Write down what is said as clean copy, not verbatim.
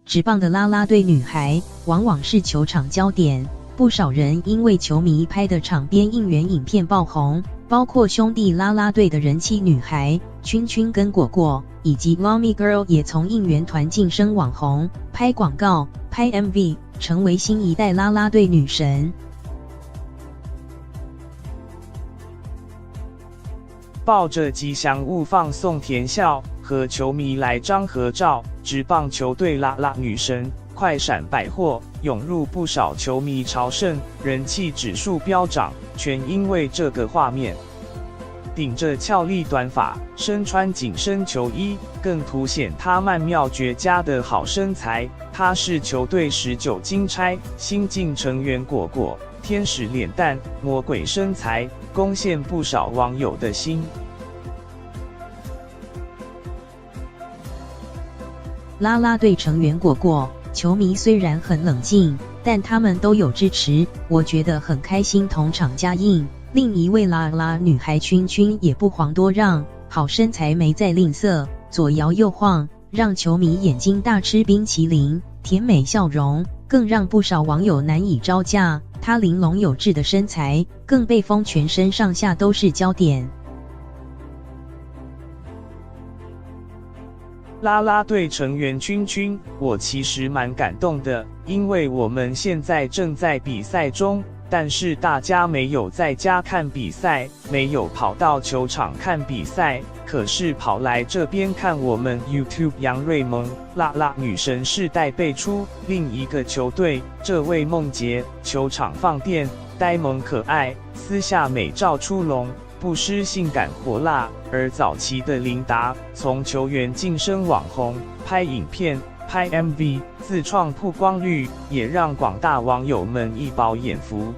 职棒的啦啦队女孩往往是球场焦点，不少人因为球迷拍的场边应援影片爆红，包括兄弟啦啦队的人气女孩圈圈跟果果，以及 Mommy Girl 也从应援团晋升网红，拍广告、拍 MV， 成为新一代啦啦队女神。抱着吉祥物放送甜笑，和球迷来张合照，职棒球队啦啦女神，快闪百货涌入不少球迷朝圣，人气指数飙涨，全因为这个画面。顶着俏丽短发，身穿紧身球衣，更凸显她曼妙绝佳的好身材。她是球队19金钗新晋成员果果，天使脸蛋，魔鬼身材，攻陷不少网友的心。啦啦队成员果果，球迷虽然很冷静，但他们都有支持，我觉得很开心，同场加映。另一位啦啦女孩圈圈也不遑多让，好身材没再吝啬，左摇右晃，让球迷眼睛大吃冰淇淋，甜美笑容更让不少网友难以招架。她玲珑有致的身材更被封全身上下都是焦点。啦啦队成员圈圈，我其实蛮感动的，因为我们现在正在比赛中，但是大家没有在家看比赛，没有跑到球场看比赛，可是跑来这边看我们 YouTube 杨瑞萌啦啦女神世代辈出。另一个球队，这位梦洁，球场放电，呆萌可爱，私下美照出笼，不失性感火辣。而早期的琳达，从球员晋升网红，拍影片、拍 MV， 自创曝光率，也让广大网友们一饱眼福。